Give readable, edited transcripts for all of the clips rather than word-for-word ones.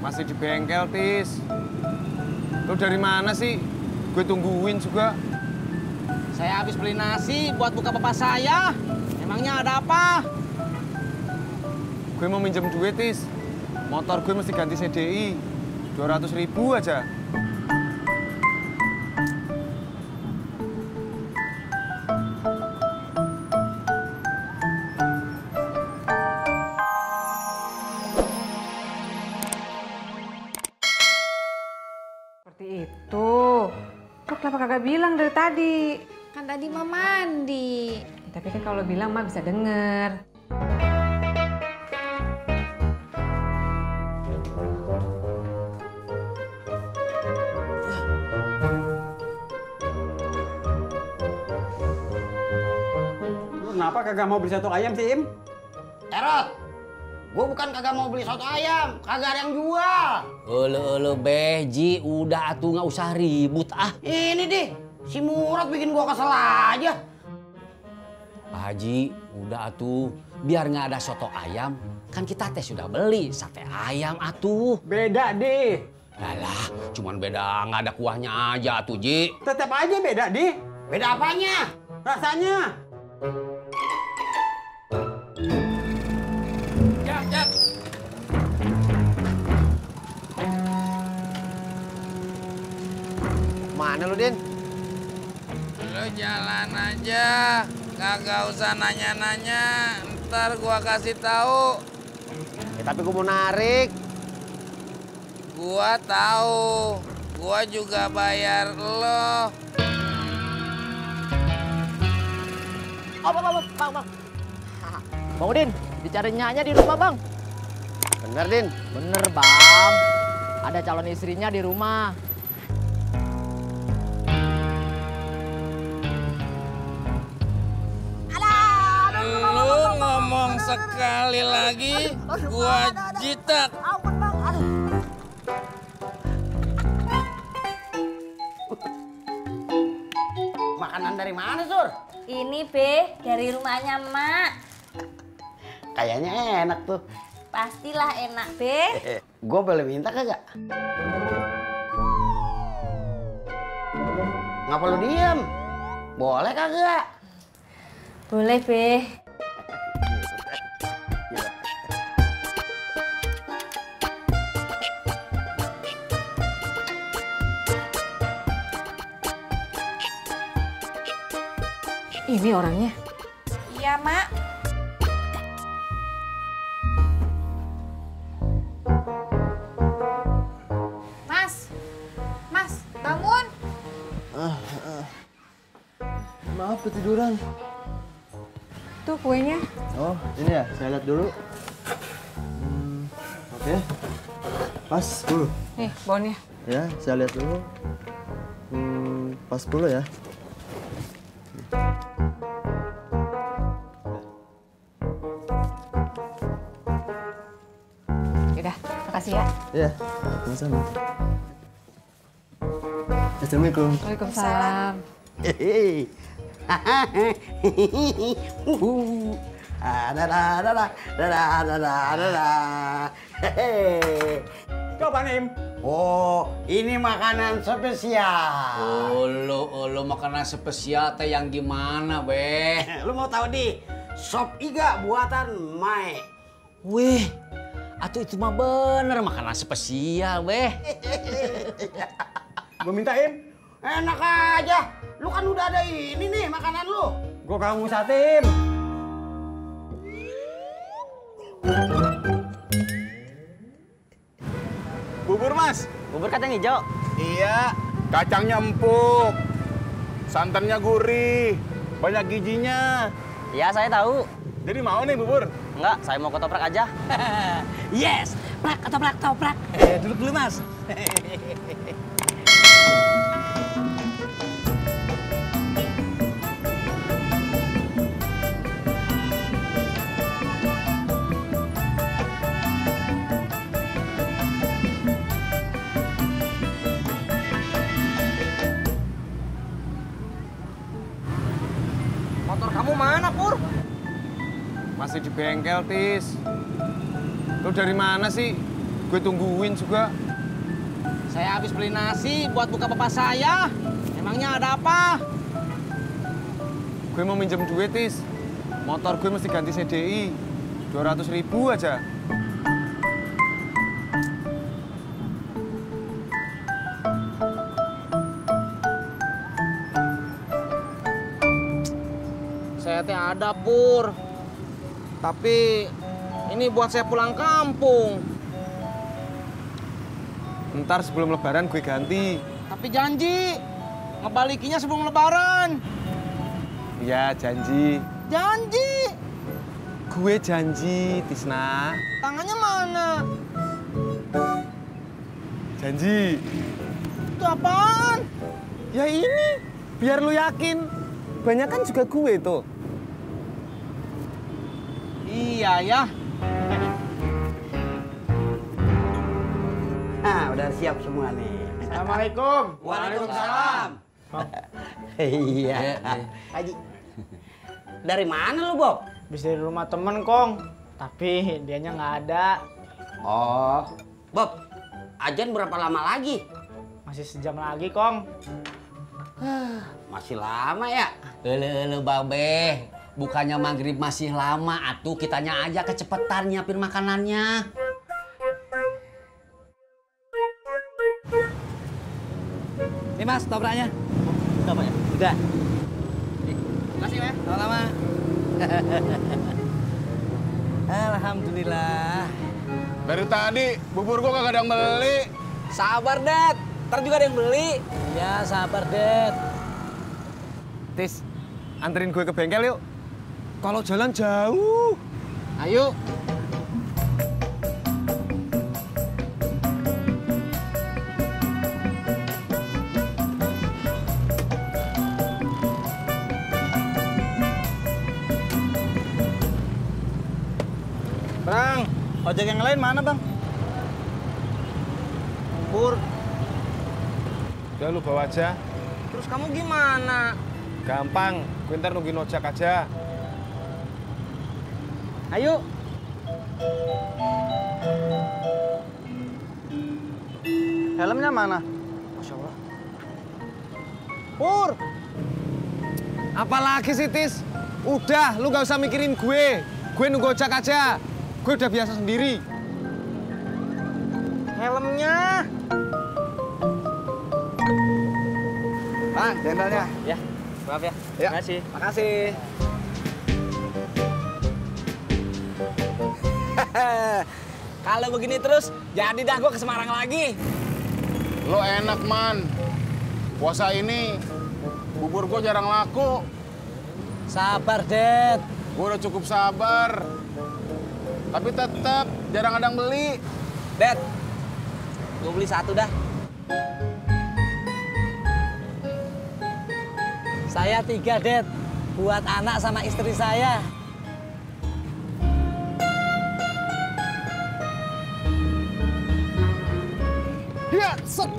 Masih di bengkel, Tis. Lu dari mana sih? Gue tungguin juga. Saya habis beli nasi buat buka bapak saya. Emangnya ada apa? Gue mau minjem duit, Tis. Motor gue mesti ganti CDI. 200.000 aja. Seperti itu. Kok kenapa kagak bilang dari tadi? Kan tadi Mah mandi. Ya, tapi kan kalau bilang Mak bisa denger. Lu kenapa kagak mau beli soto ayam sih, Im? Erot, gue bukan kagak mau beli soto ayam, kagak ada yang jual. Ulu Beji, udah atuh nggak usah ribut ah. Ini deh, si Murad bikin gua kesel aja. Pak Haji, udah atuh, biar nggak ada soto ayam, kan kita teh sudah beli sate ayam atuh. Beda deh. Alah, cuman beda nggak ada kuahnya aja atuh Ji. Tetap aja beda deh. Beda apanya? Rasanya. Jak. Mana lu, Din? Lu jalan aja, kagak usah nanya-nanya. Ntar gua kasih tahu. Ya, tapi gue mau narik. Gua tahu, gua juga bayar lo. Bang. Bang Udin, dicari nyanya di rumah, Bang. Bener, Din? Bener, Bang. Ada calon istrinya di rumah. Lu ngomong sekali lagi, gua jitak. Makanan dari mana, Sur? Ini Be, dari rumahnya Mak. Kayaknya enak tuh. Pastilah enak Be. Gue boleh minta kagak? Ngapa lu diem? Boleh kagak? Boleh Be. Ini orangnya. Iya Mak. Mas, bangun. Maaf ketiduran. Tuh kuenya. Oh, ini ya, saya lihat dulu. Oke. Pas 10. Nih, bonnya. Ya, saya lihat dulu. Pas 10 ya. Yaudah, makasih ya. Iya, sama-sama. Assalamualaikum. Waalaikumsalam. Hehehe. Coba nih, Im. Oh, ini makanan spesial. Lo makanan spesial teh yang gimana, Be? Lu mau tahu di sop iga buatan Mae. Wih, atuh itu mah bener makanan spesial, Be. Gua minta, Im. Enak aja. Lu kan udah ada ini nih makanan lu. Gua kamu satim. Bubur, Mas. Bubur kacang hijau. Iya, kacangnya empuk. Santannya gurih. Banyak gizinya. Iya, saya tahu. Jadi mau nih bubur? Enggak, saya mau ketoprak aja. Yes, prak ketoprak. Duduk dulu, Mas. Motor kamu mana, Pur? Masih di bengkel, Tis. Lu dari mana sih? gue tungguin juga. Saya habis beli nasi buat buka bapak saya. Emangnya ada apa? Gue mau minjem duit, Tis. Motor gue mesti ganti CDI. 200.000 aja. Saya teh ada, Pur. Tapi ini buat saya pulang kampung. Ntar sebelum lebaran gue ganti. Tapi janji ngebalikinya sebelum lebaran. Iya, janji. Janji. Gue janji, Tisna. Tangannya mana? Janji. Itu apaan? Ya ini, biar lu yakin. Banyak kan juga gue tuh. Iya ya. Nah, udah siap semua nih. Assalamualaikum. Waalaikumsalam. Iya. Haji. Dari mana lu, Bob? Habis dari rumah temen, Kong. Tapi dianya nggak ada. Oh, Bob. Ajan berapa lama lagi? Masih sejam lagi, Kong. Masih lama ya? Ele Babe, bukannya maghrib masih lama, atuh kitanya aja kecepetan nyiapin makanannya. Nih Mas, topraknya. Udah Pak ya? Udah. Makasih ya. Sama-sama. Alhamdulillah. Dari tadi bubur gua kagak ada yang beli. Sabar, Det. Ntar juga ada yang beli. Ya, sabar, Det. Tis, anterin gue ke bengkel yuk. Kalau jalan jauh. Ayo. Bang, ojek yang lain mana, Bang? Pur, Udah lu bawa aja. terus kamu gimana? Gampang, gue ntar nungguin ojek aja. Ayo. Helmnya mana? Masya Allah. Pur! Apalagi sih, Tis? Udah, lu gak usah mikirin gue. Gue nunggu ojek aja. Gue udah biasa sendiri. Helmnya. Bang, cendolnya. Ya, maaf ya. Ya. Makasih. Makasih. Kalau begini terus, jadi dah gua ke Semarang lagi. Lo enak, Man. Puasa ini bubur gua jarang laku. Sabar, Det. Gua udah cukup sabar. Tapi tetap jarang ada yang beli. Det, gua beli satu dah. Saya 3, Det. Buat anak sama istri saya. Ya, set.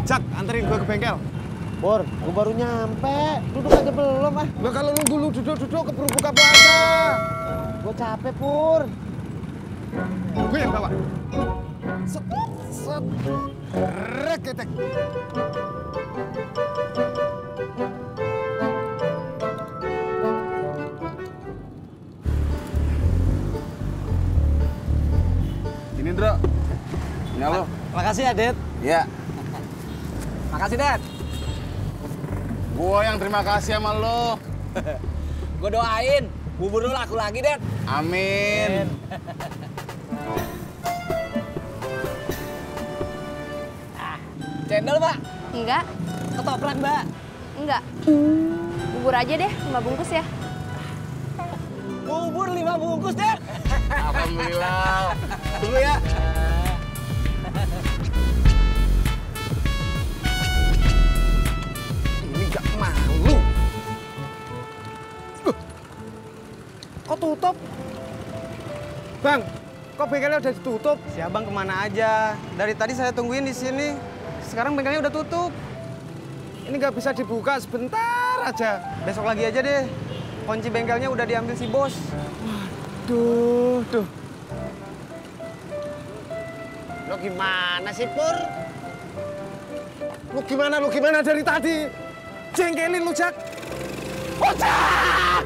Jak, anterin gue ke bengkel. Pur, gue baru nyampe. Duduk aja belum, ah. Nah, kalau nunggu lu duduk-duduk keburu buka puasa. Gue capek, Pur. Gue yang bawa. Set, set. Reketek. Ini, Ndro. Ini lo. Makasih ya, Det. Ya. Makasih, Det. Gua yang terima kasih sama lo. Gue doain, bubur lu laku lagi, Det. Amin. Cendol, Mbak. Enggak, Ketoprak, Mbak. enggak. Bubur aja deh, 5 bungkus ya. Bubur 5 bungkus, Det. Alhamdulillah. Tunggu ya. Ini gak malu. Kok tutup? Bang, kok bengkelnya udah ditutup? Si abang kemana aja? Dari tadi saya tungguin di sini. Sekarang bengkelnya udah tutup. Ini nggak bisa dibuka sebentar aja. Besok lagi aja deh. Kunci bengkelnya udah diambil si bos. Duh. Lo gimana sih, Pur? Lu gimana dari tadi? Jengkelin lu, Jak. Ojak!